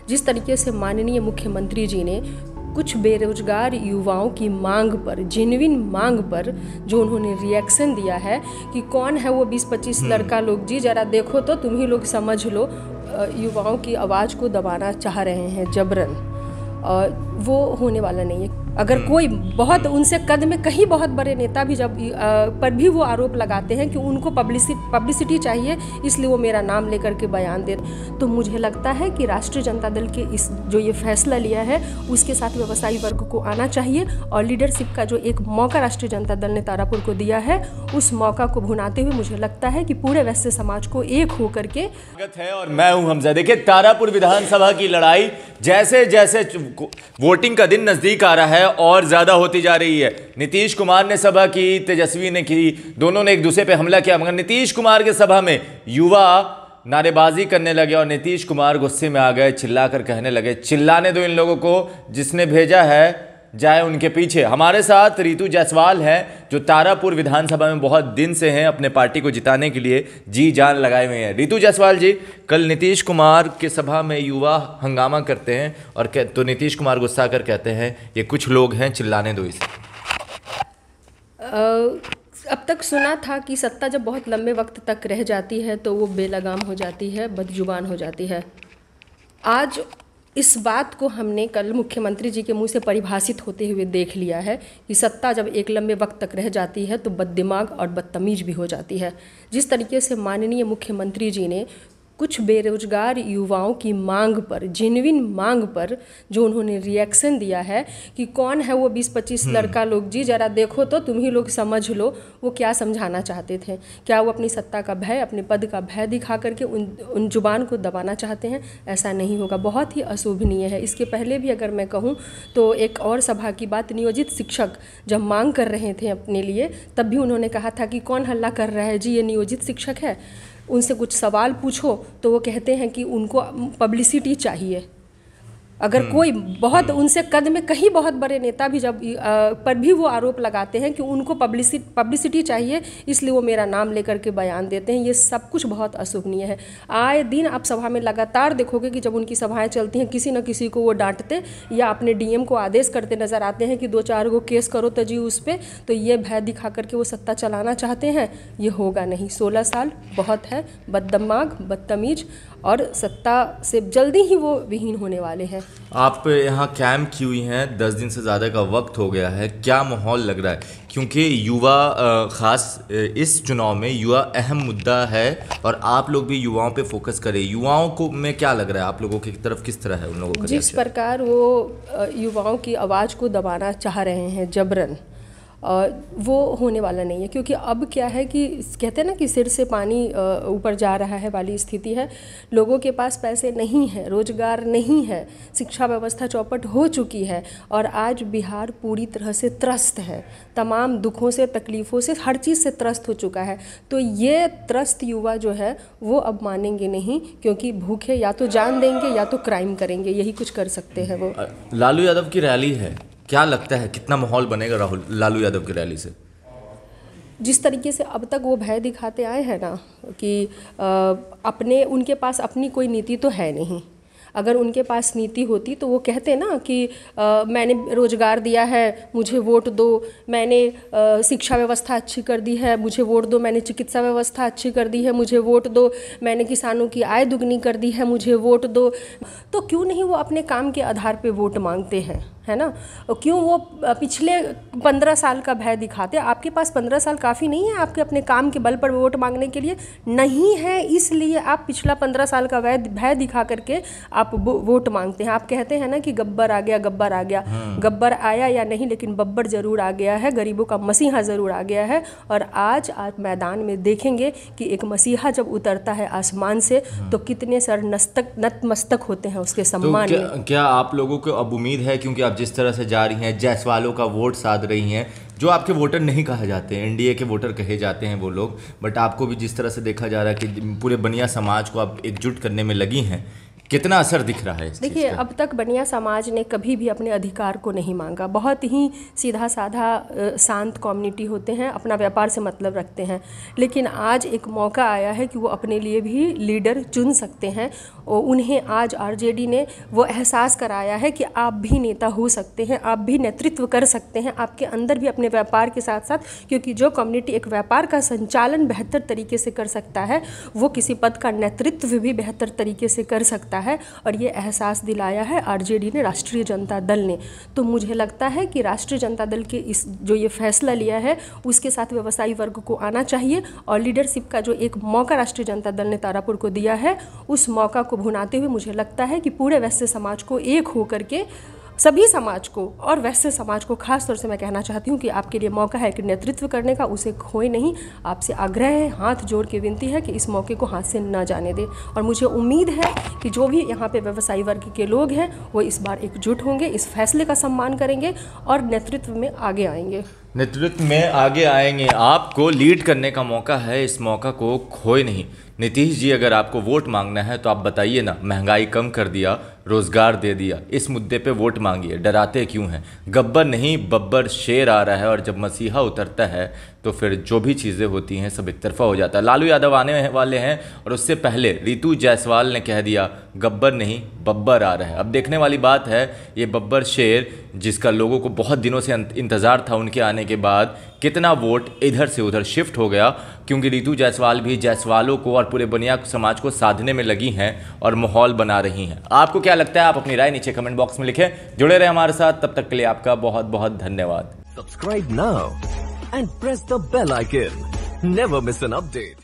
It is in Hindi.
जिस तरीके से माननीय मुख्यमंत्री जी ने कुछ बेरोजगार युवाओं की मांग पर, जेन्युइन मांग पर जो उन्होंने रिएक्शन दिया है कि कौन है वो 20-25 लड़का लोग जी, जरा देखो तो तुम ही लोग समझ लो, युवाओं की आवाज़ को दबाना चाह रहे हैं जबरन, वो होने वाला नहीं है। अगर कोई बहुत उनसे कद में कहीं बहुत बड़े नेता भी जब पर भी वो आरोप लगाते हैं कि उनको पब्लिसिटी चाहिए इसलिए वो मेरा नाम लेकर के बयान दे, तो मुझे लगता है कि राष्ट्रीय जनता दल के इस जो ये फैसला लिया है उसके साथ व्यवसायी वर्ग को आना चाहिए और लीडरशिप का जो एक मौका राष्ट्रीय जनता दल ने तारापुर को दिया है उस मौका को भुनाते हुए मुझे लगता है कि पूरे वैश्य समाज को एक होकर के है। और मैं हूं हमजा। देखिए, तारापुर विधानसभा की लड़ाई जैसे जैसे वोटिंग का दिन नजदीक आ रहा है और ज्यादा होती जा रही है। नीतीश कुमार ने सभा की, तेजस्वी ने की, दोनों ने एक दूसरे पे हमला किया, मगर नीतीश कुमार के सभा में युवा नारेबाजी करने लगे और नीतीश कुमार गुस्से में आ गए, चिल्लाकर कहने लगे, चिल्लाने दो इन लोगों को, जिसने भेजा है जाए उनके पीछे। हमारे साथ रितु जायसवाल हैं जो तारापुर विधानसभा में बहुत दिन से हैं, अपने पार्टी को जिताने के लिए जी जान लगाए हुए हैं। रितु जायसवाल जी, कल नीतीश कुमार के सभा में युवा हंगामा करते हैं और तो नीतीश कुमार गुस्सा कर कहते हैं ये कुछ लोग हैं, चिल्लाने दो इसे। अब तक सुना था कि सत्ता जब बहुत लंबे वक्त तक रह जाती है तो वो बेलगाम हो जाती है, बदजुबान हो जाती है। आज इस बात को हमने कल मुख्यमंत्री जी के मुंह से परिभाषित होते हुए देख लिया है कि सत्ता जब एक लंबे वक्त तक रह जाती है तो बददिमाग और बदतमीज भी हो जाती है। जिस तरीके से माननीय मुख्यमंत्री जी ने कुछ बेरोजगार युवाओं की मांग पर, जेन्युइन मांग पर जो उन्होंने रिएक्शन दिया है कि कौन है वो 20-25 लड़का लोग जी, जरा देखो तो तुम ही लोग समझ लो, वो क्या समझाना चाहते थे? क्या वो अपनी सत्ता का भय, अपने पद का भय दिखा करके उन जुबान को दबाना चाहते हैं? ऐसा नहीं होगा, बहुत ही अशोभनीय है। इसके पहले भी अगर मैं कहूँ तो एक और सभा की बात, नियोजित शिक्षक जब मांग कर रहे थे अपने लिए तब भी उन्होंने कहा था कि कौन हल्ला कर रहा है जी, ये नियोजित शिक्षक है। उनसे कुछ सवाल पूछो तो वो कहते हैं कि उनको पब्लिसिटी चाहिए। अगर कोई बहुत उनसे कद में कहीं बहुत बड़े नेता भी जब पर भी वो आरोप लगाते हैं कि उनको पब्लिसिटी चाहिए इसलिए वो मेरा नाम लेकर के बयान देते हैं, ये सब कुछ बहुत अशोभनीय है। आए दिन आप सभा में लगातार देखोगे कि जब उनकी सभाएं चलती हैं किसी न किसी को वो डांटते या अपने डीएम को आदेश करते नज़र आते हैं कि 2-4 गो केस करो तो जी उस पर, तो ये भय दिखा करके वो सत्ता चलाना चाहते हैं। ये होगा नहीं, 16 साल बहुत है, बददिमाग, बदतमीज और सत्ता से जल्दी ही वो विहीन होने वाले हैं। आप यहाँ कैंप की हुई हैं, 10 दिन से ज़्यादा का वक्त हो गया है, क्या माहौल लग रहा है? क्योंकि युवा ख़ास इस चुनाव में युवा अहम मुद्दा है और आप लोग भी युवाओं पे फोकस करें। युवाओं को में क्या लग रहा है, आप लोगों की तरफ किस तरह है उन लोगों का? जिस प्रकार वो युवाओं की आवाज़ को दबाना चाह रहे हैं जबरन, वो होने वाला नहीं है। क्योंकि अब क्या है कि कहते हैं ना कि सिर से पानी ऊपर जा रहा है वाली स्थिति है। लोगों के पास पैसे नहीं है, रोजगार नहीं है, शिक्षा व्यवस्था चौपट हो चुकी है और आज बिहार पूरी तरह से त्रस्त है, तमाम दुखों से, तकलीफ़ों से, हर चीज़ से त्रस्त हो चुका है। तो ये त्रस्त युवा जो है वो अब मानेंगे नहीं, क्योंकि भूखे या तो जान देंगे या तो क्राइम करेंगे, यही कुछ कर सकते हैं वो। लालू यादव की रैली है, क्या लगता है कितना माहौल बनेगा राहुल लालू यादव की रैली से? जिस तरीके से अब तक वो भय दिखाते आए हैं ना कि अपने उनके पास अपनी कोई नीति तो है नहीं। अगर उनके पास नीति होती तो वो कहते ना कि मैंने रोज़गार दिया है, मुझे वोट दो, मैंने शिक्षा व्यवस्था अच्छी कर दी है, मुझे वोट दो, मैंने चिकित्सा व्यवस्था अच्छी कर दी है, मुझे वोट दो, मैंने किसानों की आय दुगनी कर दी है, मुझे वोट दो। तो क्यों नहीं वो अपने काम के आधार पे वोट मांगते हैं, है ना? क्यों वो पिछले 15 साल का भय दिखाते? आपके पास 15 साल काफ़ी नहीं है आपके अपने काम के बल पर वोट मांगने के लिए? नहीं है, इसलिए आप पिछला 15 साल का भय दिखा करके आप वोट मांगते हैं। आप कहते हैं ना कि गब्बर आ गया, गब्बर आ गया। गब्बर आया या नहीं, लेकिन बब्बर ज़रूर आ गया है, गरीबों का मसीहा ज़रूर आ गया है। और आज आप मैदान में देखेंगे कि एक मसीहा जब उतरता है आसमान से तो कितने सर नतमस्तक होते हैं उसके सम्मान में। क्या आप लोगों को अब उम्मीद है, क्योंकि आप जिस तरह से जा रही हैं, जायसवालों का वोट साध रही हैं, जो आपके वोटर नहीं कहा जाते हैं, एनडीए के वोटर कहे जाते हैं वो लोग, बट आपको भी जिस तरह से देखा जा रहा है कि पूरे बनिया समाज को आप एकजुट करने में लगी हैं, कितना असर दिख रहा है इस चीज़ देखिए, का? अब तक बनिया समाज ने कभी भी अपने अधिकार को नहीं मांगा। बहुत ही सीधा साधा शांत कम्युनिटी होते हैं, अपना व्यापार से मतलब रखते हैं। लेकिन आज एक मौका आया है कि वो अपने लिए भी लीडर चुन सकते हैं और उन्हें आज आरजेडी ने वो एहसास कराया है कि आप भी नेता हो सकते हैं, आप भी नेतृत्व कर सकते हैं, आपके अंदर भी अपने व्यापार के साथ साथ, क्योंकि जो कम्युनिटी एक व्यापार का संचालन बेहतर तरीके से कर सकता है वो किसी पद का नेतृत्व भी बेहतर तरीके से कर सकता है। और ये एहसास दिलाया है आरजेडी ने, राष्ट्रीय जनता दल ने। तो मुझे लगता है कि राष्ट्रीय जनता दल के इस जो ये फैसला लिया है उसके साथ व्यवसायी वर्ग को आना चाहिए और लीडरशिप का जो एक मौका राष्ट्रीय जनता दल ने तारापुर को दिया है उस मौका को भुनाते हुए मुझे लगता है कि पूरे वैश्य समाज को एक होकर के, सभी समाज को और वैश्य समाज को खास तौर से मैं कहना चाहती हूँ कि आपके लिए मौका है कि नेतृत्व करने का, उसे खोए नहीं। आपसे आग्रह है, हाथ जोड़ के विनती है कि इस मौके को हाथ से न जाने दें। और मुझे उम्मीद है कि जो भी यहाँ पे व्यवसायी वर्ग के लोग हैं वो इस बार एकजुट होंगे, इस फैसले का सम्मान करेंगे और नेतृत्व में आगे आएंगे। नेतृत्व में आगे आएंगे। आपको लीड करने का मौका है, इस मौका को खोए नहीं। नीतीश जी, अगर आपको वोट मांगना है तो आप बताइए ना, महंगाई कम कर दिया, रोजगार दे दिया, इस मुद्दे पे वोट मांगिए, डराते क्यों हैं? गब्बर नहीं बब्बर शेर आ रहा है और जब मसीहा उतरता है तो फिर जो भी चीज़ें होती हैं सब एक तरफा हो जाता है। लालू यादव आने वाले हैं और उससे पहले रितु जायसवाल ने कह दिया गब्बर नहीं बब्बर आ रहा है। अब देखने वाली बात है ये बब्बर शेर, जिसका लोगों को बहुत दिनों से इंतज़ार था, उनके आने के बाद कितना वोट इधर से उधर शिफ्ट हो गया, क्योंकि रितु जायसवाल भी जायसवालों को और पूरे बनिया समाज को साधने में लगी हैं और माहौल बना रही हैं। आपको क्या लगता है? आप अपनी राय नीचे कमेंट बॉक्स में लिखें। जुड़े रहे हमारे साथ, तब तक के लिए आपका बहुत बहुत धन्यवाद। Subscribe now and press the bell icon. Never miss an update.